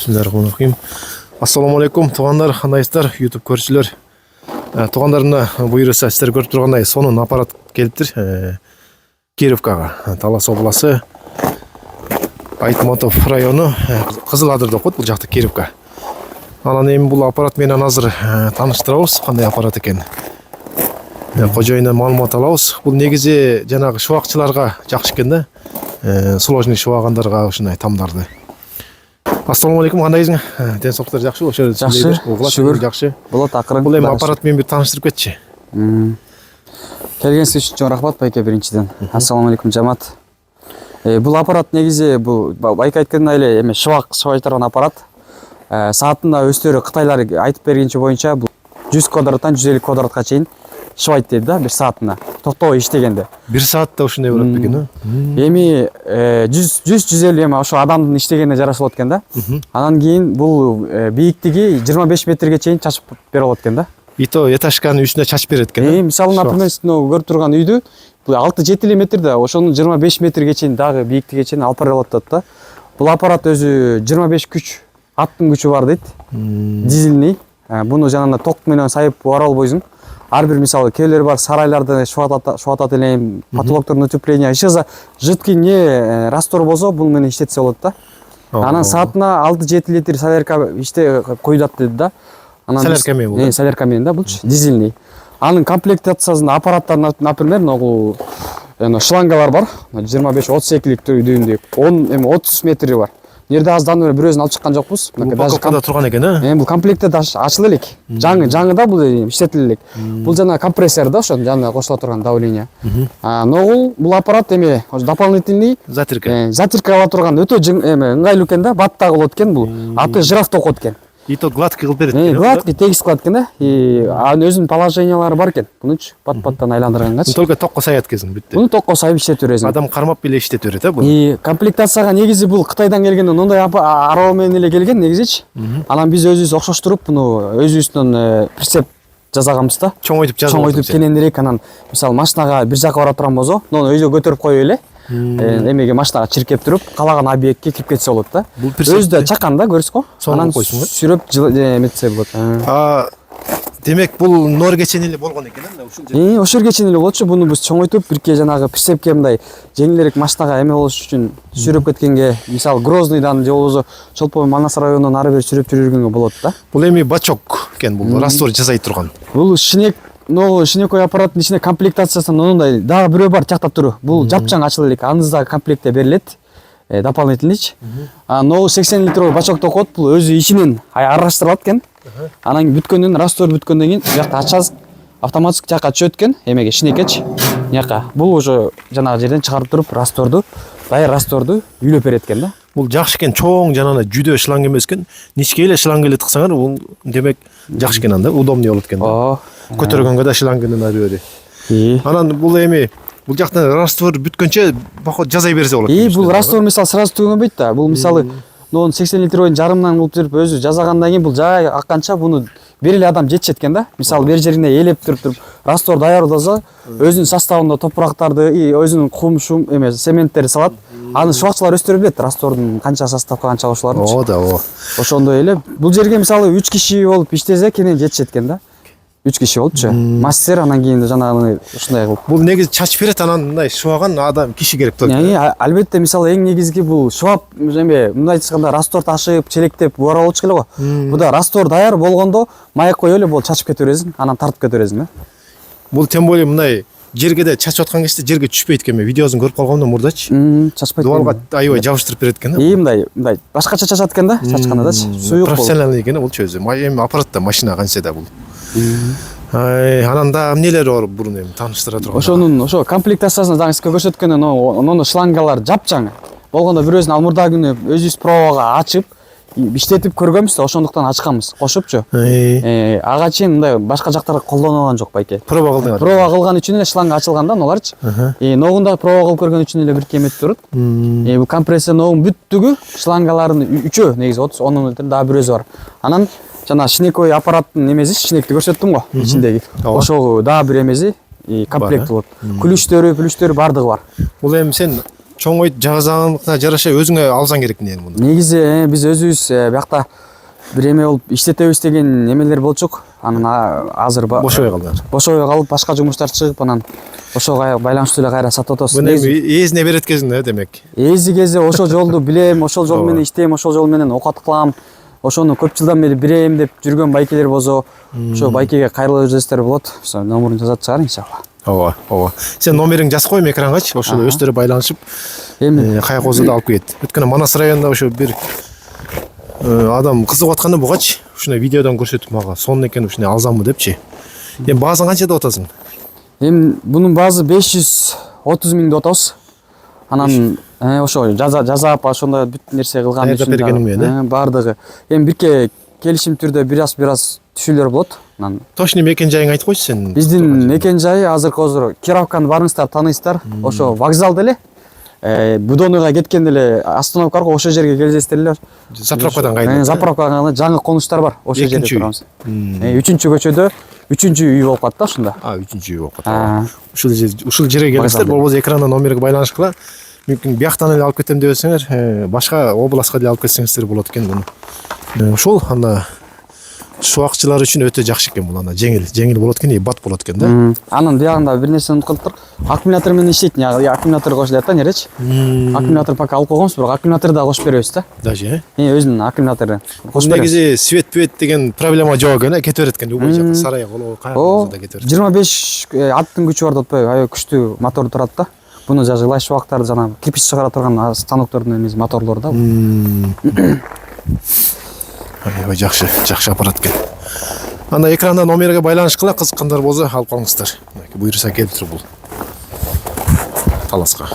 Bismillahirrahmanirrahim. Assalamu alaikum туғандар, қандайсыздар, YouTube көршілер. Туғандарымна бұйырса сіздер көріп тұрғандай сонун аппарат келіптір. Кировкаға, Талас обласы, Айтматов районы, Қызыл Адырды қойды бұл жақты Кировка. Анан эми бұл аппарат менен азыр таныштырабыз, қандай аппарат екен. Қожайынан маалымат алабыз. Бұл негизи жанагы шуакчыларга жакшы экен да. Сложный шуагандарға ушундай тамдарды. Ассаламу алейкум, кандайсың? Ден соолуктар жакшы болуп жүрөт. Жакшы, шүгүр. Жакшы. Болот акырын. Бул эми аппарат менен бир тааныштырып кетчи. Келгениңиз үчүн рахмат байке биринчиден. Ассаламу алейкум жамаат. Бул аппарат негизи бул байке айткандай эле эми шыбайттырган аппарат. Саатында өздөрү Кытайлар айтып бергенче боюнча бул 100 квадраттан 150 квадратка чейин шыбайт дейт да, бир саатына. Токтобой иштегенде. Бир саатта ушундай болот бекен, Эми 100-150 эми ошо адамдын иштегенине жараша болот экен да. Анан кийин бул бийиктиги 25 метрге чейин чачып бере болот экен да. И то этажканын үстүнө чачып берет экен. Мисалы, например, көрүп турган үйдү бул 6-7 метрде, ошонун 25 метрге чейин дагы бийиктиге чейин алып бере болот да. Бул аппарат өзү 25 күч, аттын күчү бар дейт. Дизельный. Буну жанагы ток менен сайып бара албайсың. Ар бир мисалы кээлер бар, сарайларды шуатат элем, потолоктордун утепление, иши жидкий не раствор болсо бул менен иштетсе болот да. Анан саатына 6-7 литр солярка иште койдат дейт да. Солярка менен бул. Солярка менен да, булчу дизельный. Анын комплектациясында аппараттар, например, могу шлангалар бар, 25-32 литр үйдүндө 30 метри бар. Нерде аздан бери бирөөсүн алып чыккан жокпуз. Упаковкада турган экен, Бул комплектте ачыла элек. Жаңы да бул иштетиле элек. Бул жана компрессор да, ошо жана кошула турган давление. Ногул бул аппарат эми дополнительный затирка ала турган өтө ыңгайлуу экен да, баттагы болот экен бул. Аты жираф токот экен. И то гладкий кылып берет экен. Гладкий, тегиз кылат экен да. Анын өзүнүн положениялары бар экен. Мунуч бат-баттан айландыргангачы. Только токко саят экен бүттү. Муну токко сайып иштетип бересиң. Адам кармап эле иштетип берет, бул. Комплектацияга негизи бул Кытайдан келген, ондай арaba менен эле келген негизичи. Анан биз өзүбүз окшоштуруп, буну өзүбүздөн прицеп жасаганбыз да. Чоңойтуп кененирээк, анан мисалы машинага бир жака бара турган болсо, муну өйдө көтөрүп коюп эле. Эмеге машинага чиркеп туруп, каалаган объектке кирип кетсе болот да. Өзү да чакан да, көрсөңүз. Анан сүрөп эметсе болот. Демек бул Норге чейин эле болгон экен да, ушул жерде. Ошол жерге чейин эле болчу. Буну биз чоңойтуп, бирке жанагы прицепке мындай жеңилирээк машинага эме болуш үчүн сүрөп кеткенге, мисалы Грозныйдан же болбосо Чолпон Манас районунан ары бери сүрөп жүргөнгө болот да. Бул эми бачок экен, бул раствор жасай турган. Бул шинекой аппараттын ичинде комплектациясында ондай дагы бирөө бар тактап туруу. Бул жапчаң ачыла элек, анысында комплектте берилет. Дополнительныйчы. Ногу 80 литровый бачок токот, бул өзү ичинен аралаштырылат экен. Анан бүткөндөн раствор бүткөндөн кийин бuyakta ачасыз, автоматик жака түшөт экен, эмеге шинекечи. Яка. Бул уже жанагы жерден чыгарып туруп растворду, дайыр растворду үйлөп берет экен да. Бул жакшы экен, чоң жанагы жүдө шланг эмес экен. Ничке эле шланг эле тыксаңар, бул демек жакшы экен анда, удобный болот экен. Көтөргөнгө да шлангынын ары бери. Анан бул эми бул жактан раствор бүткөнчө жазай берсе болот. Бул раствор мисалы сразу түгөнбөйт да. Бул мисалы 80 литровый жарымдан кылып туруп өзү жазагандан кийин бул жай акканча буну бир эле адам жетишет экен да. Мисалы бер жерине ээлеп туруп раствор даярдаса, өзүнүн составында топурактарды, өзүнүн кум-шум цементтерди салат. Аны шуакчылар өздөрү билет, раствордун канча составка канча кошуларын. Ошондой эле бул жерге мисалы 3 киши болуп иштесе кенен жетишет экен да. 3 киши болчу. Мастер, анан кийин жанагы ушундай кылып. Бул негизи чачып берет, анан мындай шуаган адам киши керек да. Албетте мисалы эң негизги бул шуап мындай айтканда раствор ташып, челектеп бара болчу эле го. Буда раствор даяр болгондо маяк коюп эле бол чачып кете бересиң, анан тартып кете бересиң да. Бул тем более мындай жерге да чачып аткан кезде жерге түшпөйт экен. Видеосун көрүп калгамда мурдачы. Чачпайт. Дуалга аябай жабыштырып берет экен. Мындай башкача чачат экен да, чачкандачы. Суюк болот. Профессиональный экен бул өзү. Эми аппаратта машина канча да бул. Анан да эмнелер бар бурун эми тааныштыра турган. Ошо комплектациясын дагы сизге көрсөткөн ону шлангалар жапчаң болгондо бирөөсүн ал мурдагы күнү өзүбүз пробага ачып иштетип көргөнбүз да, ошондуктан ачканбыз кошупчу. Ага чейин мындай башка жактарда колдонулган жок байке. Проба кылдыңар. Проба кылган үчүн эле шланг ачылган да ноларчы. Ногунда проба кылып көргөн үчүн эле бир кемет турут. Бул компрессия ногун бүттүгү шлангалардын үчөө негизи 30-10 метр дагы бирөөсү бар. Анан жана шинекой аппараттын эмеси, шинекти көрсөттүм го ичиндеги. Ошол дагы бир эмеси комплект болот. Күлүштөрү бардыгы бар. Бул эми сен чоңойт жазаңына жараша өзүңө алсаң керек мени муну. Негизи биз өзүбүз биякта бир эме болуп иштетебиз деген эмелер болчук. Анан азыр Бошобой калдыңар. Бошобой калып башка жумуштар чыгып анан ошого байланыштуу эле кайра сатып атабыз. Мына ээзине берет кезинде демек. Эзи кезде ошол жолду билем, ошол жол менен иштейм, ошол жол менен окат кылам. Ошону көп жылдан бери билем деп жүргөн байкелер болсо, ошо байкеге кайрылып жүрсөздөр болот. Ошо номерин жазат чыгар иншалла. Ооба. Сен номериңди жазып койм экрангач, ошол өздөрү байланышып каяка болсо да алып кет. Өткөнү Манас районунда ошо бир адам кызыгып атканда бугач, ушуна видеодон көрсөтүп мага сонун экен, ушуну алсамбы депчи. Эми баазын канча деп атасың? Эми бунун баазы 530 миң деп атабыз. Анан ошо жазап ошондой бүт нерсе кылган үчүн баардыгы. Эми бирке келишим түрдө бир аз түшүүлөр болот. Анан Точный мекен жайыңды айтып койчу сен. Биздин мекен жайы азыр Кировканы барыңыздар таныйсыздар. Ошо вокзал деле. Будонуйга кеткенде эле остановка бар го, ошол жерге келесиздер эле. Заправкадан кайда? Заправкадан жаңы конуштар бар. Ошол жерде турабыз. 3-көчөдө 3-үй болуп калат да ошондо. 3-үй болуп калат. Ушул жерге келесиздер, болбосо экрандан номерге байланышкыла. Мүмкүн бияктан эле алып кетем десеңер, башка областка деле алып кетсеңиздер болот экен муну. Ошол анда шубакчылар үчүн өтө жакшы экен бул, анда жеңил болот экен, бат болот экен да. Анын биягында бир нерсени унутуп калыптыр. Аккумулятор менен иштейт. Аккумулятор кошулат да неречи. Аккумулятор пока алып койгонбуз, бирок аккумулятор да кошуп беребиз да. Даже өзүнүн аккумулятору кошуп беребиз. Негизи свет пүет деген проблема жок экен, кете берет экен любой жакка, сарай коло каяка болсо да кете берет. 25 аттын күчү бар деп атпайбы, аябай күчтүү мотор турат да. Буну жылай шубактарды жана кирпич чыгара турган станоктордун эмеси моторлору да. Аябай жакшы аппарат экен. Анда экранда номерге байланышкыла, кызыккандар болсо алып калыңыздар. Буйруса келиптир бул таласка.